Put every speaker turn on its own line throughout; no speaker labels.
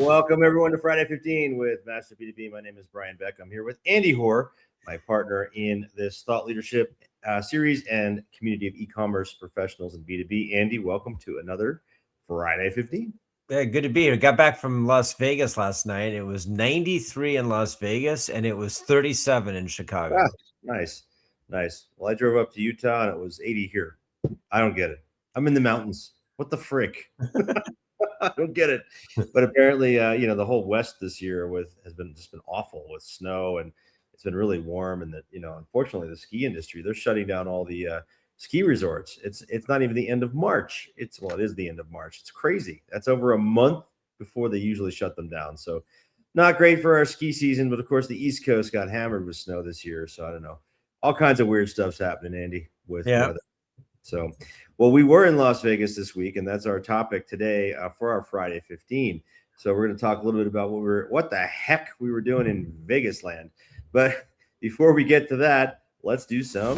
Welcome everyone to Friday 15 with Master B2B. My name is Brian Beck. I'm here with Andy Hoar, my partner in this thought leadership series and community of e-commerce professionals in B2B. Andy, welcome to another Friday 15.
Yeah, good to be here. Got back from Las Vegas last night. It was 93 in Las Vegas and it was 37 in Chicago.
Ah, nice. Well, I drove up to Utah and it was 80 here. I don't get it. I'm in the mountains. What the frick? I don't get it. But apparently, the whole West this year has been awful with snow, and it's been really warm. And that, unfortunately, the ski industry, they're shutting down all the ski resorts. It's not even the end of March. It is the end of March. It's crazy. That's over a month before they usually shut them down. So not great for our ski season. But of course, the East Coast got hammered with snow this year. So I don't know. All kinds of weird stuff's happening, Andy, with weather. So, well, we were in Las Vegas this week, and that's our topic today for our Friday 15. So we're going to talk a little bit about what the heck we were doing in Vegas land. But before we get to that, let's do some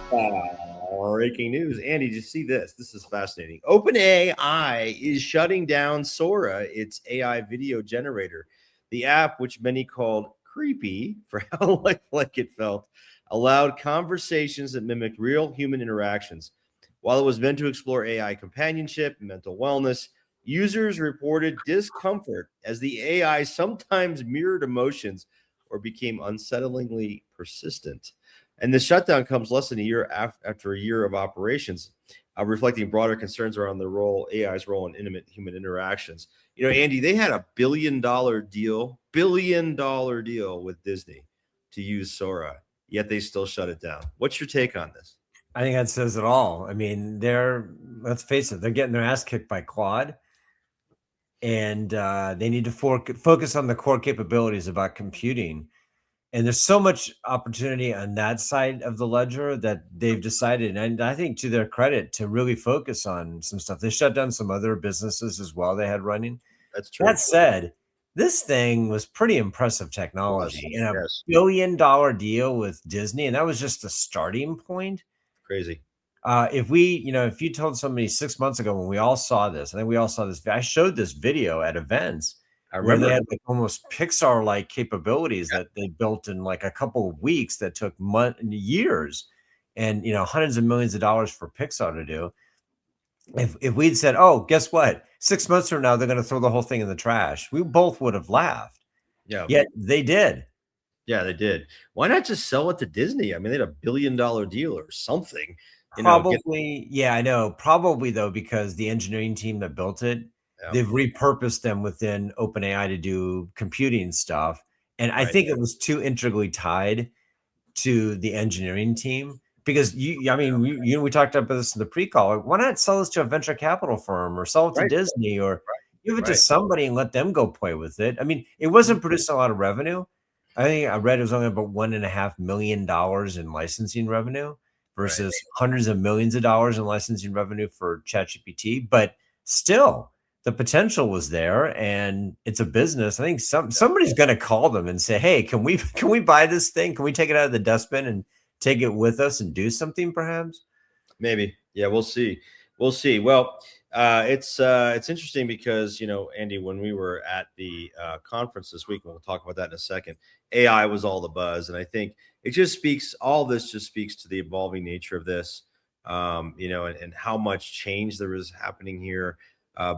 breaking news. Andy, did you see this? This is fascinating. OpenAI is shutting down Sora, its AI video generator. The app, which many called creepy for how like it felt, allowed conversations that mimicked real human interactions. While it was meant to explore AI companionship and mental wellness, users reported discomfort as the AI sometimes mirrored emotions or became unsettlingly persistent. And the shutdown comes less than a year after a year of operations, reflecting broader concerns around AI's role in intimate human interactions. Andy, they had a $1 billion deal with Disney to use Sora, yet they still shut it down. What's your take on this?
I think that says it all. I mean, let's face it, they're getting their ass kicked by Claude, and they need to focus on the core capabilities about computing. And there's so much opportunity on that side of the ledger that they've decided, and I think to their credit, to really focus on some stuff. They shut down some other businesses as well they had running.
That's true.
That said, this thing was pretty impressive technology and a $1 billion deal with Disney. And that was just a starting point.
Crazy.
If you told somebody 6 months ago when we all saw this, I think we all saw this. I showed this video at events.
I remember
where they had like almost Pixar-like capabilities that they built in like a couple of weeks that took years and, hundreds of millions of dollars for Pixar to do. If we'd said, oh, guess what? 6 months from now, they're going to throw the whole thing in the trash, we both would have laughed.
Yeah.
Yet they did.
Yeah, they did. Why not just sell it to Disney? I mean, they had a $1 billion deal or something.
Probably. Yeah, I know. Probably, though, because the engineering team that built it, they've repurposed them within OpenAI to do computing stuff. And I think it was too integrally tied to the engineering team because we talked about this in the pre-call. Why not sell this to a venture capital firm or sell it to Disney or give it to somebody and let them go play with it? I mean, it wasn't producing a lot of revenue. I think I read it was only about $1.5 million in licensing revenue versus hundreds of millions of dollars in licensing revenue for ChatGPT. But still, the potential was there, and it's a business. I think somebody's going to call them and say, "Hey, can we buy this thing? Can we take it out of the dustbin and take it with us and do something?" Perhaps.
Maybe. Yeah, we'll see. Well, it's interesting because Andy, when we were at the conference this week, and we'll talk about that in a second, AI was all the buzz, and I think all this just speaks to the evolving nature of this, and how much change there is happening here.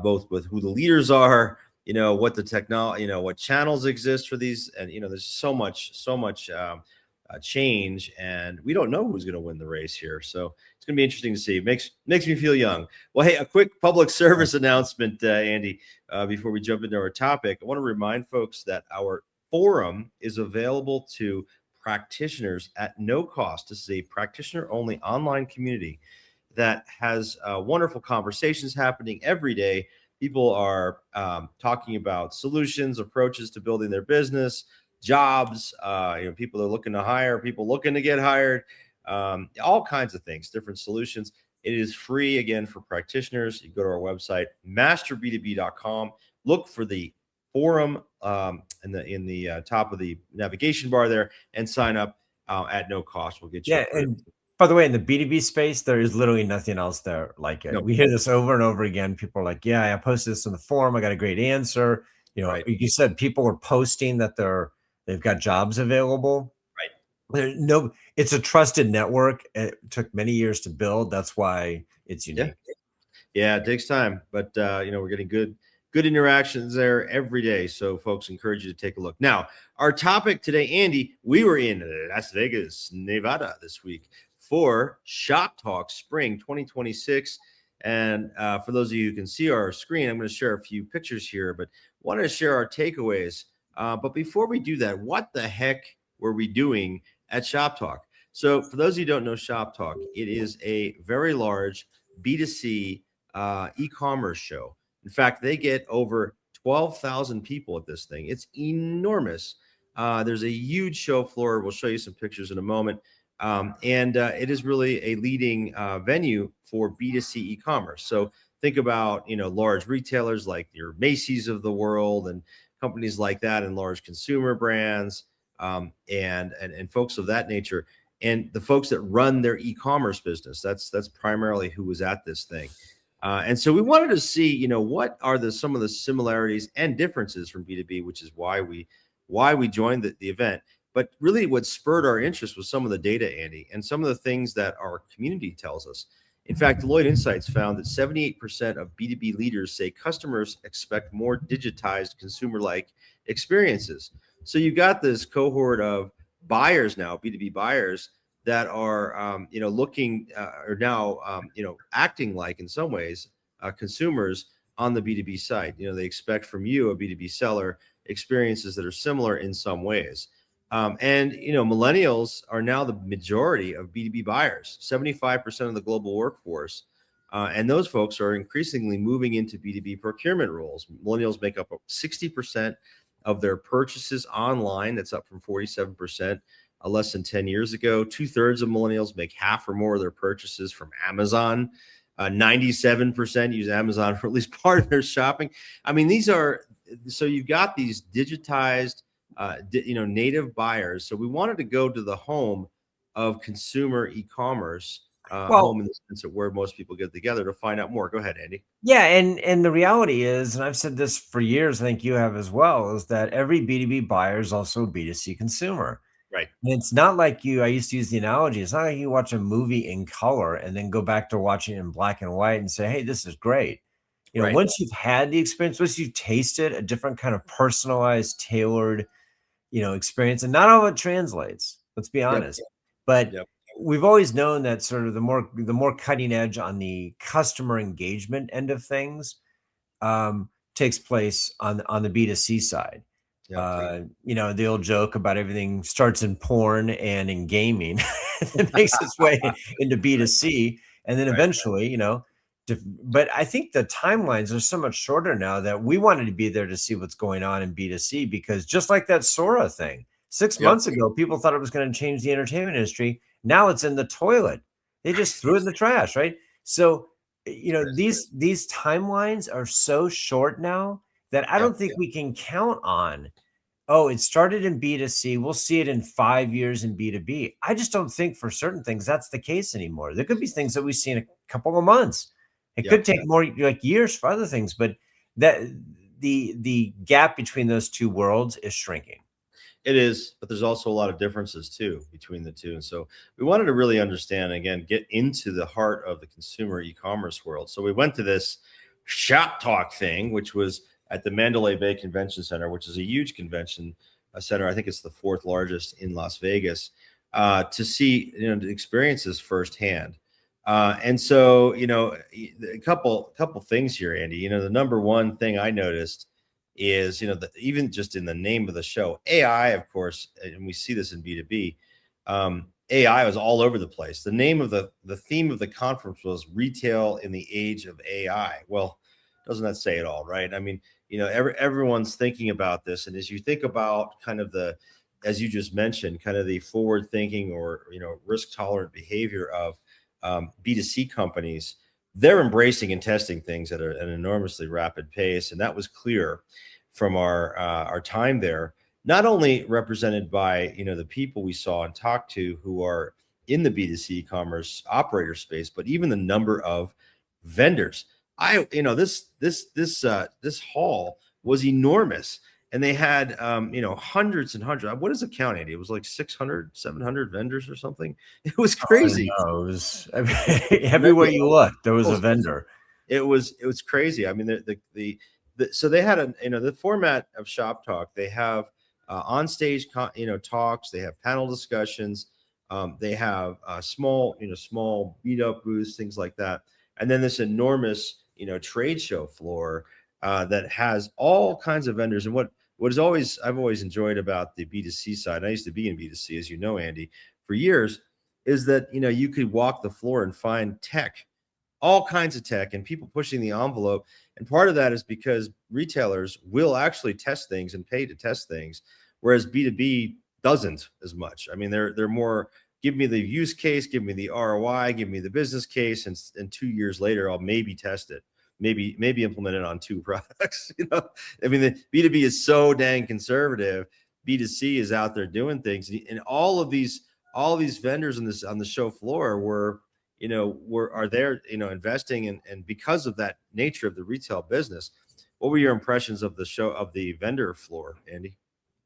Both with who the leaders are, what the technology, what channels exist for these, and there's so much change, and we don't know who's going to win the race here. So it's going to be interesting to see. Makes me feel young. Well, hey, a quick public service announcement, Andy, before we jump into our topic. I want to remind folks that our forum is available to practitioners at no cost. This is a practitioner-only online community that has wonderful conversations happening every day. People are talking about solutions, approaches to building their business, jobs. People are looking to hire, people looking to get hired, all kinds of things, different solutions. It is free again for practitioners. You go to our website, masterb2b.com. Look for the forum in the top of the navigation bar there, and sign up at no cost. We'll get you.
Yeah, and By the way, in the B2B space, there is literally nothing else there like it.
No,
We hear this over and over again. People are like, yeah, I posted this in the forum. I got a great answer.
right,
You said people are posting that they've got jobs available.
right.
No, it's a trusted network. It took many years to build. That's why it's
Yeah.
unique.
Yeah, it takes time, but we're getting good interactions there every day. So folks, encourage you to take a look. Now, our topic today, Andy, we were in Las Vegas, Nevada this week for ShopTalk Spring 2026. And for those of you who can see our screen, I'm going to share a few pictures here, but wanted to share our takeaways. But before we do that, what the heck were we doing at ShopTalk? So for those of you who don't know ShopTalk, it is a very large B2C e-commerce show. In fact, they get over 12,000 people at this thing. It's enormous. There's a huge show floor. We'll show you some pictures in a moment. And it is really a leading venue for B2C e-commerce. So think about, large retailers like your Macy's of the world and companies like that, and large consumer brands, and folks of that nature, and the folks that run their e-commerce business. That's primarily who was at this thing. And so we wanted to see, what are some of the similarities and differences from B2B, which is why we joined the event. But really what spurred our interest was some of the data, Andy, and some of the things that our community tells us. In fact, Deloitte Insights found that 78% of B2B leaders say customers expect more digitized consumer-like experiences. So you've got this cohort of buyers now, B2B buyers, that are looking are now acting like, in some ways, consumers on the B2B side. They expect from you, a B2B seller, experiences that are similar in some ways. And millennials are now the majority of B2B buyers, 75% of the global workforce. And those folks are increasingly moving into B2B procurement roles. Millennials make up 60% of their purchases online. That's up from 47% less than 10 years ago. 2/3 of millennials make half or more of their purchases from Amazon. 97% use Amazon for at least part of their shopping. I mean, so you've got these digitized, native buyers. So we wanted to go to the home of consumer e-commerce, home in the sense of where most people get together, to find out more. Go ahead, Andy.
Yeah, and the reality is, and I've said this for years, I think you have as well, is that every B2B buyer is also a B2C consumer.
Right.
And it's not like I used to use the analogy, it's not like you watch a movie in color and then go back to watching it in black and white and say, hey, this is great.
Right.
Once you've had the experience, once you've tasted a different kind of personalized, tailored, experience, and not all of it translates, let's be honest. But we've always known that sort of the more cutting edge on the customer engagement end of things takes place on the B2C side. The old joke about everything starts in porn and in gaming. It makes its way into B2C, and then eventually, but I think the timelines are so much shorter now that we wanted to be there to see what's going on in B2C, because just like that Sora thing, 6 months ago, people thought it was going to change the entertainment industry. Now it's in the toilet. They just threw it in the trash, right? So, these timelines are so short now that I don't think we can count on, oh, it started in B2C, we'll see it in 5 years in B2B. I just don't think for certain things that's the case anymore. There could be things that we see in a couple of months. It could take more like years for other things, but that the gap between those two worlds is shrinking.
It is, but there's also a lot of differences too between the two. And so we wanted to really understand, again, get into the heart of the consumer e-commerce world. So we went to this ShopTalk thing, which was at the Mandalay Bay Convention Center, which is a huge convention center. I think it's the 4th largest in Las Vegas, to see, the experiences firsthand. And so, a couple things here, Andy. The number one thing I noticed is, even just in the name of the show, AI, of course, and we see this in B2B, AI was all over the place. The name of the theme of the conference was Retail in the Age of AI. Well, doesn't that say it all, right? I mean, everyone's thinking about this. And as you think about kind of as you just mentioned, kind of the forward thinking or, risk tolerant behavior of B2C companies, they're embracing and testing things at an enormously rapid pace. And that was clear from our time there, not only represented by, the people we saw and talked to who are in the B2C e-commerce operator space, but even the number of vendors. This hall was enormous, and they had hundreds and hundreds. What is the count, Andy? It was like 600, 700 vendors or something. It was crazy.
Oh, it was everywhere you looked, there was a vendor.
It was crazy. I mean, so they had the format of Shop Talk. They have on-stage talks. They have panel discussions. They have small meetup booths, things like that, and then this enormous trade show floor that has all kinds of vendors. And what is I've always enjoyed about the B2C side. I used to be in B2C, as you know, Andy, for years, is that you could walk the floor and find tech, all kinds of tech, and people pushing the envelope. And part of that is because retailers will actually test things and pay to test things, whereas B2B doesn't as much. I mean, they're more, give me the use case, give me the ROI, give me the business case, and 2 years later, I'll maybe test it, maybe implement it on 2 products. I mean, the B2B is so dang conservative. B2C is out there doing things, and all of these vendors on the show floor are there, investing, and because of that nature of the retail business. What were your impressions of the vendor floor, Andy?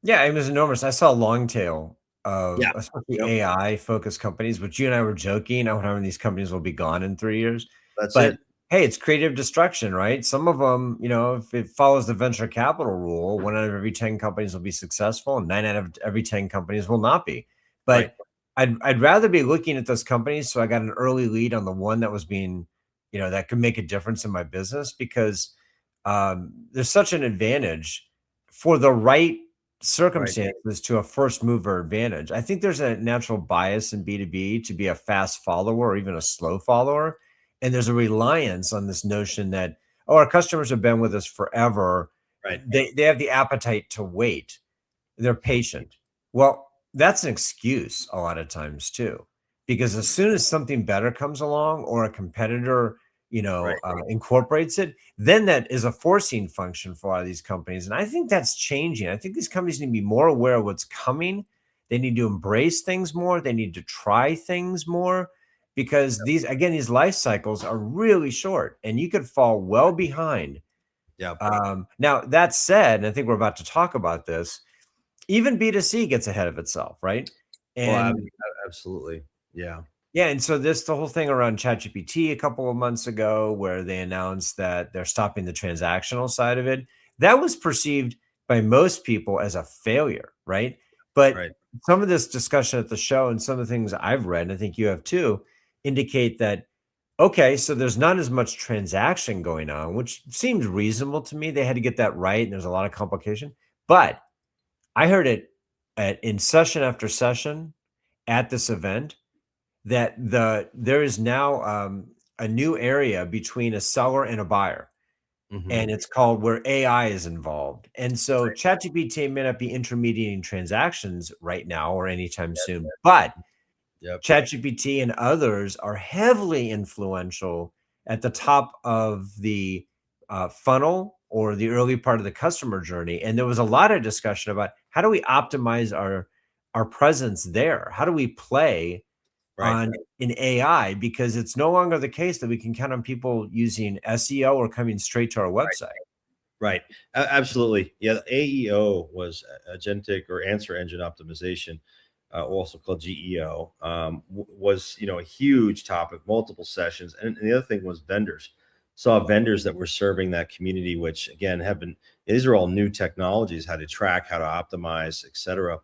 Yeah, it was enormous. I saw a long tail of
Yeah.
especially AI focused companies, which you and I were joking. I wonder how many of these companies will be gone in 3 years.
That's
But
it.
hey, it's creative destruction, right? Some of them, if it follows the venture capital rule, 1 out of every 10 companies will be successful, and 9 out of every 10 companies will not be. But I'd rather be looking at those companies so I got an early lead on the one that was being, that could make a difference in my business, because there's such an advantage for the right circumstances to a first mover advantage. I think there's a natural bias in B2B to be a fast follower or even a slow follower. And there's a reliance on this notion that, our customers have been with us forever.
Right.
They have the appetite to wait. They're patient. Well, that's an excuse a lot of times too, because as soon as something better comes along or a competitor, incorporates it, then that is a forcing function for a lot of these companies. And I think that's changing. I think these companies need to be more aware of what's coming. They need to embrace things more. They need to try things more, because these life cycles are really short and you could fall well behind.
Yeah.
Now that said, and I think we're about to talk about this, even B2C gets ahead of itself, right? And
absolutely. Yeah.
Yeah, and so the whole thing around ChatGPT a couple of months ago, where they announced that they're stopping the transactional side of it, that was perceived by most people as a failure, right? But some of this discussion at the show and some of the things I've read, and I think you have too, indicate that, okay, so there's not as much transaction going on, which seems reasonable to me. They had to get that right, and there's a lot of complication. But I heard it in session after session at this event, that there is now a new area between a seller and a buyer, and it's called where AI is involved. And so ChatGPT may not be intermediating transactions right now or anytime soon, but ChatGPT and others are heavily influential at the top of the funnel or the early part of the customer journey. And there was a lot of discussion about how do we optimize our presence there? How do we play in AI, because it's no longer the case that we can count on people using SEO or coming straight to our website.
Right. Absolutely. Yeah. AEO was agentic or answer engine optimization, also called GEO, was, a huge topic, multiple sessions. And the other thing was vendors. Saw vendors that were serving that community, which again these are all new technologies, how to track, how to optimize, et cetera.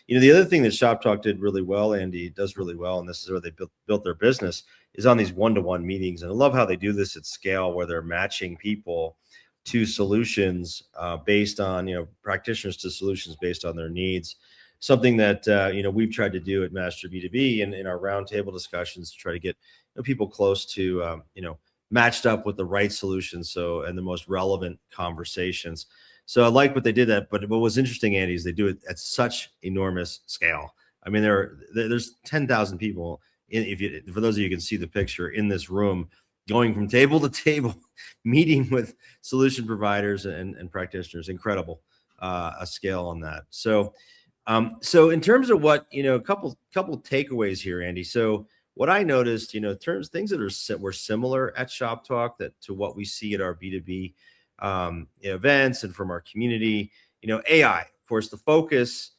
The other thing that ShopTalk did really well, Andy, does really well, and this is where they built their business, is on these one-to-one meetings. And I love how they do this at scale, where they're matching people to solutions based on, practitioners to solutions based on their needs. Something that, we've tried to do at Master B2B in our roundtable discussions to try to get people close to, matched up with the right solutions, and the most relevant conversations. So I like what they did that, but what was interesting, Andy, is they do it at such enormous scale. I mean, there's 10,000 people for those of you who can see the picture, in this room, going from table to table, meeting with solution providers and practitioners. Incredible, a scale on that. So So in terms of what, a couple takeaways here, Andy. So what I noticed, terms things that were similar at Shop Talk that to what we see at our B2B events and from our community, AI, of course, the focus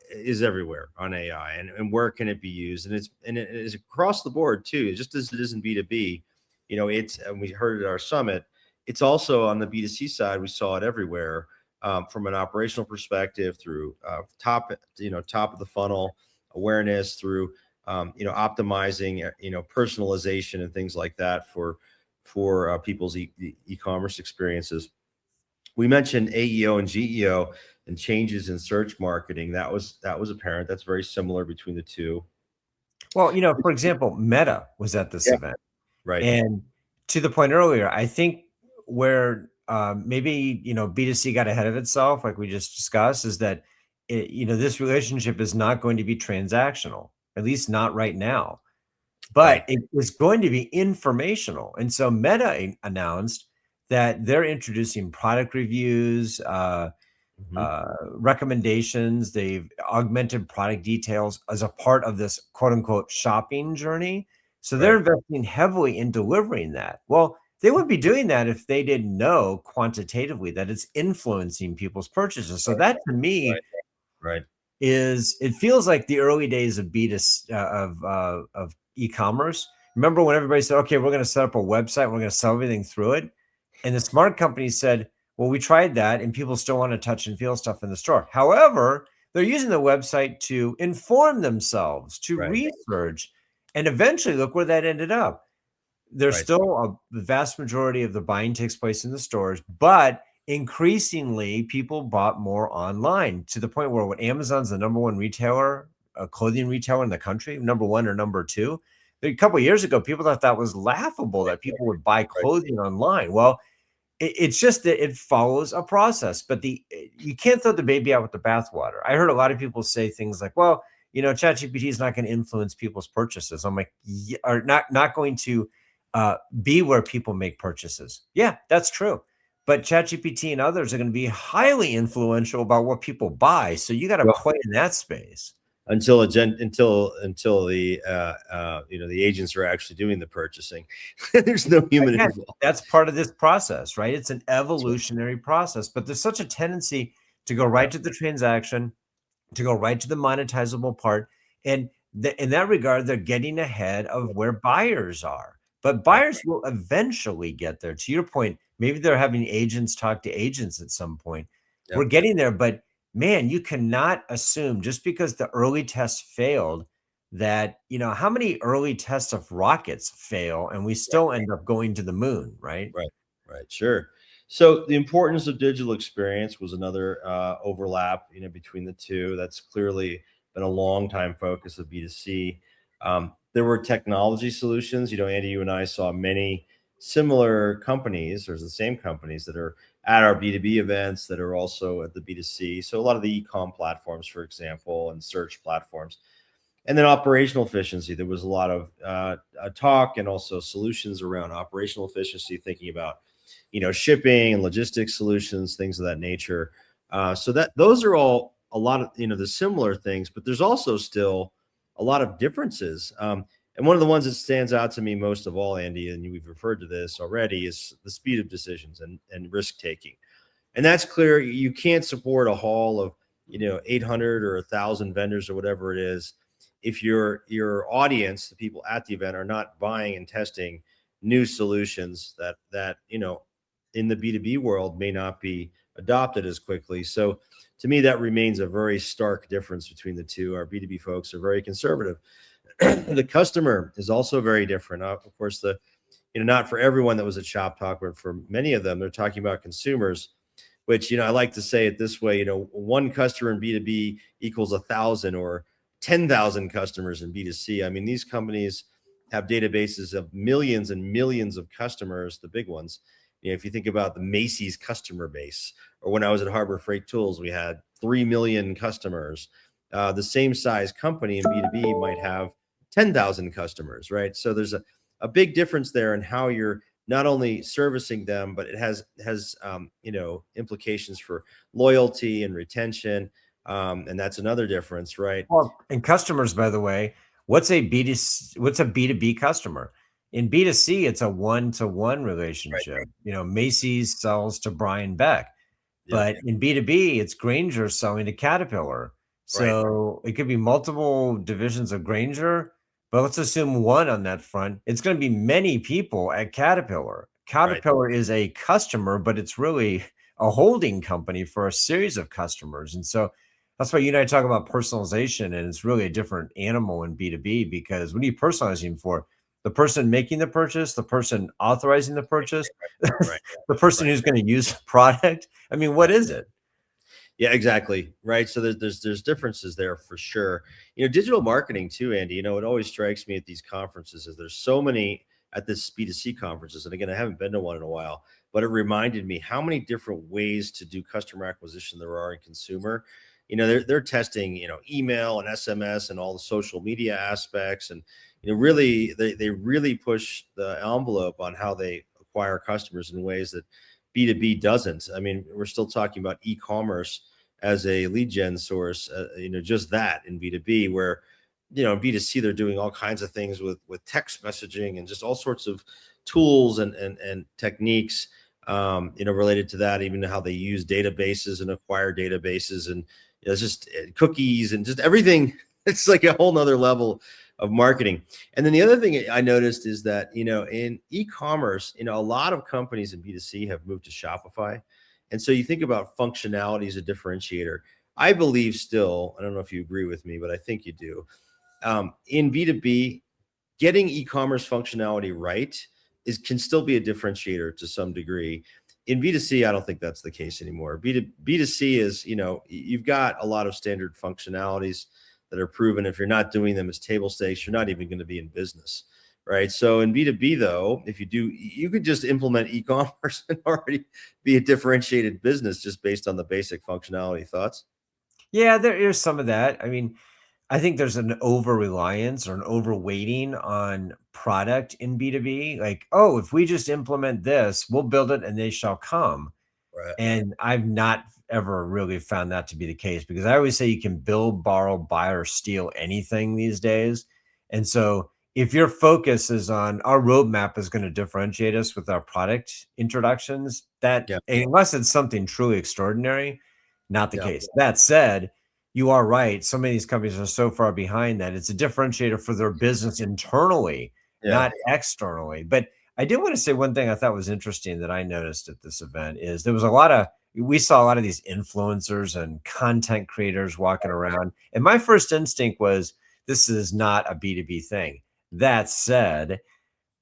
is everywhere on AI and where can it be used, and it is across the board too, just as it is in B2B. It's, and we heard it at our summit. It's also on the B2C side. We saw it everywhere, from an operational perspective, through top of the funnel awareness, through optimizing personalization and things like that for people's e-commerce experiences. We mentioned AEO and GEO and changes in search marketing. That was apparent. That's very similar between the two.
Well, for example, Meta was at this
Yeah,
event.
right.
And to the point earlier, I think where maybe B2C got ahead of itself, like we just discussed, is that this relationship is not going to be transactional, at least not right now, but
Right.
it is going to be informational. And so Meta announced that they're introducing product reviews,
Mhm.
recommendations. They've augmented product details as a part of this quote unquote shopping journey. So they're
Right.
investing heavily in delivering that. Well, they would be doing that if they didn't know quantitatively that it's influencing people's purchases. So that to me
Right. Right.
it feels like the early days of of e-commerce. Remember when everybody said, okay, we're going to set up a website, we're going to sell everything through it. And the smart companies said, well, we tried that and people still want to touch and feel stuff in the store. However, they're using the website to inform themselves, to
Right.
research, and eventually look where that ended up. There's
Right.
still the vast majority of the buying takes place in the stores, but increasingly people bought more online to the point where when Amazon's the number one retailer, a clothing retailer in the country, number one or number two. A couple of years ago, people thought that was laughable that people would buy
Right.
clothing online. Well, it's just that it follows a process, but you can't throw the baby out with the bathwater. I heard a lot of people say things like, "Well, ChatGPT is not going to influence people's purchases." I'm like, yeah, or not going to be where people make purchases. Yeah, that's true. But ChatGPT and others are going to be highly influential about what people buy. So you got to
Well,
play in that space.
until the the agents are actually doing the purchasing. There's no human
Again,
involved.
that's part of this process, right? It's an
That's right.
evolutionary process, but there's such a tendency to go
Yeah.
right to the transaction, to go right to the monetizable part. And in that regard, they're getting ahead of where buyers are. But
Right.
buyers will eventually get there. To your point, maybe they're having agents talk to agents at some point. We're
Yep.
getting there, but man, you cannot assume just because the early tests failed that, how many early tests of rockets fail and we still end up going to the moon, right?
Right, right, sure. So the importance of digital experience was another overlap, between the two. That's clearly been a long time focus of B2C. There were technology solutions. Andy, you and I saw many similar companies, or the same companies that are at our B2B events that are also at the B2C. So a lot of the e-com platforms, for example, and search platforms. And then operational efficiency. There was a lot of talk and also solutions around operational efficiency, thinking about, shipping and logistics solutions, things of that nature. So that those are all a lot of, the similar things, but there's also still a lot of differences. And one of the ones that stands out to me most of all, Andy, and we've referred to this already, is the speed of decisions and risk taking. And that's clear. You can't support a haul of 800 or 1,000 vendors or whatever it is if your audience, the people at the event, are not buying and testing new solutions that in the B2B world may not be adopted as quickly. So to me, that remains a very stark difference between the two. Our B2B folks are very conservative. The customer is also very different. Of course, not for everyone that was at Shop Talk, but for many of them, they're talking about consumers, which, I like to say it this way, one customer in B2B equals 1,000 or 10,000 customers in B2C. I mean, these companies have databases of millions and millions of customers, the big ones. If you think about the Macy's customer base, or when I was at Harbor Freight Tools, we had 3 million customers. The same size company in B2B might have 10,000 customers, right? So there's a big difference there in how you're not only servicing them, but it has implications for loyalty and retention. And that's another difference, right?
Well, and customers, by the way, what's a B2C, what's a B2B customer? In B2C, it's a one-to-one relationship. Macy's sells to Brian Beck,
Yep.
but in B2B, it's Granger selling to Caterpillar.
Right.
So it could be multiple divisions of Granger, but let's assume one on that front. It's going to be many people at Caterpillar.
Right.
Caterpillar is a customer, but it's really a holding company for a series of customers. And so that's why you and I talk about personalization, and it's really a different animal in B2B, because what are you personalizing for? The person making the purchase, the person authorizing the purchase,
Right.
the person who's going to use the product. I mean, what is it?
Yeah, exactly. Right. So there's differences there for sure. Digital marketing too, Andy. It always strikes me at these conferences is there's so many at this B2C conferences. And again, I haven't been to one in a while, but it reminded me how many different ways to do customer acquisition there are in consumer. They're testing, email and SMS and all the social media aspects. And, really they really push the envelope on how they acquire customers in ways that B2B doesn't. I mean, we're still talking about e-commerce as a lead gen source, just that in B2B, where, in B2C, they're doing all kinds of things with text messaging and just all sorts of tools and techniques, related to that, even how they use databases and acquire databases, and it's just cookies and just everything. It's like a whole nother level of marketing. And then the other thing I noticed is that, in e-commerce, a lot of companies in B2C have moved to Shopify. And so you think about functionality as a differentiator. I believe still, I don't know if you agree with me, but I think you do. In B2B, getting e-commerce functionality right can still be a differentiator to some degree. In B2C, I don't think that's the case anymore. B2C is, you've got a lot of standard functionalities that are proven. If you're not doing them as table stakes, you're not even going to be in business, right? So in B2B, though, if you do, you could just implement e-commerce and already be a differentiated business just based on the basic functionality. Thoughts?
Yeah, there is some of that. I mean, I think there's an over reliance or an overweighting on product in B2B. Like, oh, if we just implement this, we'll build it and they shall come.
Right.
And I've not ever really found that to be the case, because I always say you can build, borrow, buy, or steal anything these days. And so if your focus is on our roadmap is going to differentiate us with our product introductions, that
Yeah.
unless it's something truly extraordinary, not the
Yeah.
case. That said, you are right. So many of these companies are so far behind that it's a differentiator for their business internally,
Yeah.
not externally. But I did want to say one thing I thought was interesting that I noticed at this event is we saw a lot of these influencers and content creators walking around. And my first instinct was, this is not a B2B thing. That said,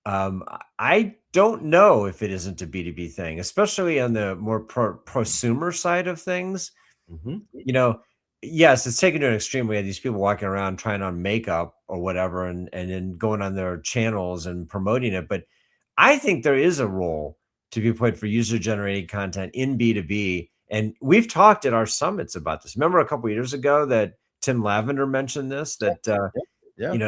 I don't know if it isn't a B2B thing, especially on the more prosumer side of things.
Mm-hmm.
Yes, it's taken to an extreme. We had these people walking around trying on makeup or whatever, and then going on their channels and promoting it. But I think there is a role to be played for user generated content in B2B. And we've talked at our summits about this. Remember a couple of years ago that Tim Lavender mentioned this, that
Yeah.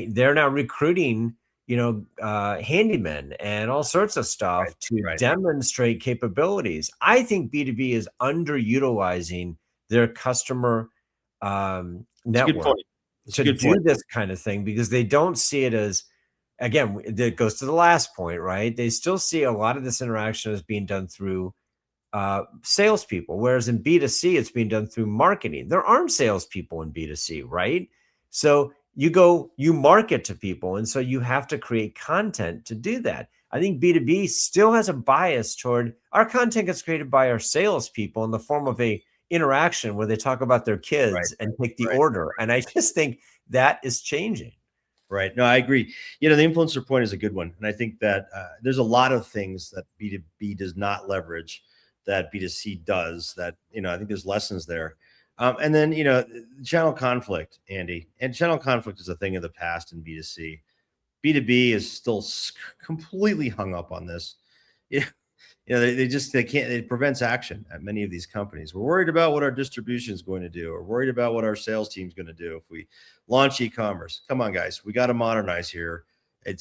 they're now recruiting handymen and all sorts of stuff to
Right.
demonstrate capabilities. I think B2B is underutilizing their customer
It's a good
network
point. It's a
to
good
do
point.
this kind of thing, because they don't see it as, again, that goes to the last point, right? They still see a lot of this interaction as being done through salespeople, whereas in B2C, it's being done through marketing. There aren't salespeople in B2C, right? So you market to people, and so you have to create content to do that. I think B2B still has a bias toward our content gets created by our salespeople in the form of a interaction where they talk about their
Right.
kids and take the
Right.
order. And I just think that is changing.
Right. No, I agree. The influencer point is a good one. And I think that there's a lot of things that B2B does not leverage that B2C does that, I think there's lessons there. And then, channel conflict, Andy, and channel conflict is a thing of the past in B2C. B2B is still completely hung up on this. Yeah. They can't, it prevents action at many of these companies. We're worried about what our distribution is going to do, or worried about what our sales team is going to do if we launch e-commerce. Come on, guys, we got to modernize here. I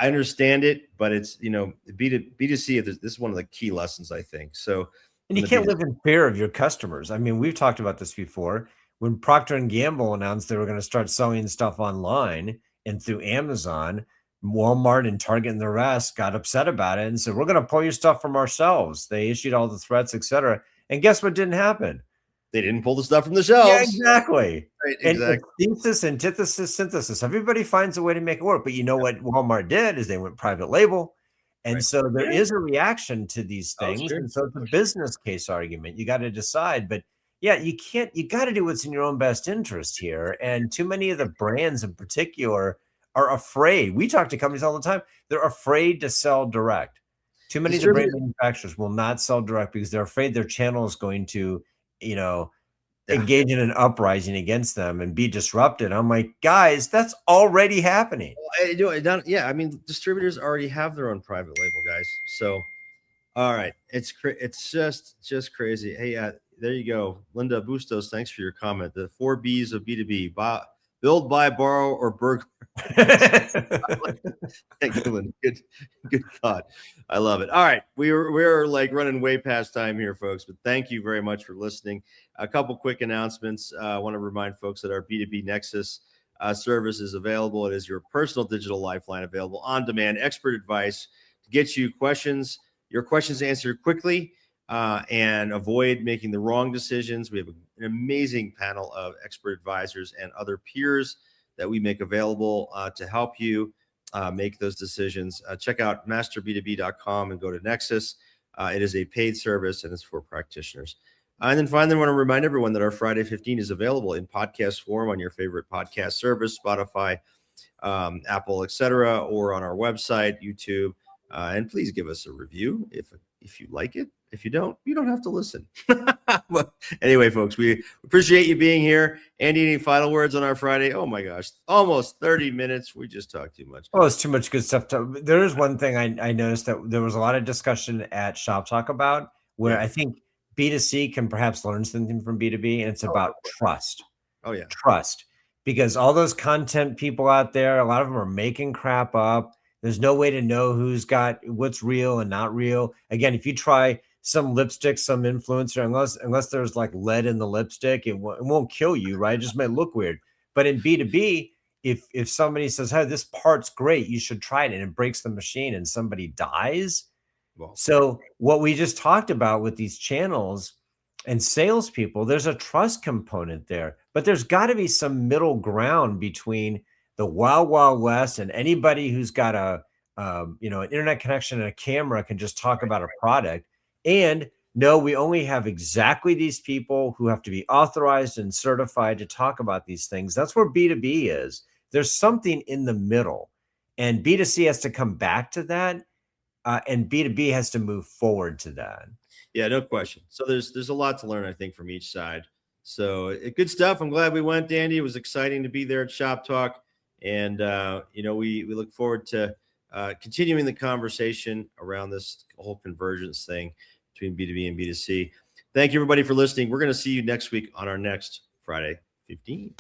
understand it, but it's, B2C, this is one of the key lessons, I think. So
And you can't live in fear of your customers. I mean, we've talked about this before. When Procter and Gamble announced they were going to start selling stuff online and through Amazon, Walmart and Target and the rest got upset about it and said, we're going to pull your stuff from ourselves. They issued all the threats, etc. And guess what didn't happen?
They didn't pull the stuff from the shelves.
Yeah, exactly.
Right,
And
exactly.
thesis, antithesis, synthesis. Everybody finds a way to make it work. But you know what Walmart did is they went private label. And so there is a reaction to these things. And so it's a business case argument. You got to decide. But yeah, you got to do what's in your own best interest here. And too many of the brands in particular are afraid. We talk to companies all the time. They're afraid to sell direct. Too many of the brand manufacturers will not sell direct because they're afraid their channel is going to, engage in an uprising against them and be disrupted. I'm like, guys, that's already happening.
Yeah, I mean, distributors already have their own private label, guys. So, all right, it's just crazy. Hey, there you go, Linda Bustos. Thanks for your comment. The 4 B's of B2B: build, buy, borrow, or burglar. Thank you, Linda. Good thought. I love it. All right, we're like running way past time here, folks. But thank you very much for listening. A couple quick announcements. I want to remind folks that our B2B Nexus service is available. It is your personal digital lifeline, available on demand, expert advice to get your questions answered quickly and avoid making the wrong decisions. We have an amazing panel of expert advisors and other peers that we make available to help you make those decisions. Check out masterb2b.com and go to Nexus. It is a paid service and it's for practitioners. And then finally, I want to remind everyone that our Friday 15 is available in podcast form on your favorite podcast service, Spotify, Apple, etc., or on our website, YouTube. And please give us a review if you like it. If you don't, you don't have to listen. But anyway, folks, we appreciate you being here. Andy, any final words on our Friday? Oh my gosh, almost 30 minutes. We just talked too much.
Oh, it's too much good stuff. There is one thing I noticed that there was a lot of discussion at ShopTalk about where I think B2C can perhaps learn something from B2B, and it's about trust.
Oh, yeah.
Trust. Because all those content people out there, a lot of them are making crap up. There's no way to know who's got what's real and not real. Again, if you try some lipstick, some influencer, unless there's like lead in the lipstick, it won't kill you, right? It just might look weird. But in B2B, if somebody says, hey, this part's great, you should try it, and it breaks the machine and somebody dies. So what we just talked about with these channels and salespeople, there's a trust component there, but there's got to be some middle ground between the wild, wild west and anybody who's got an internet connection and a camera can just talk about a product. And no, we only have exactly these people who have to be authorized and certified to talk about these things. That's where B2B is. There's something in the middle, and B2C has to come back to that. And B2B has to move forward to that.
Yeah, no question. So there's a lot to learn, I think, from each side. So good stuff. I'm glad we went, Andy. It was exciting to be there at ShopTalk. And, we look forward to continuing the conversation around this whole convergence thing between B2B and B2C. Thank you, everybody, for listening. We're going to see you next week on our next Friday 15.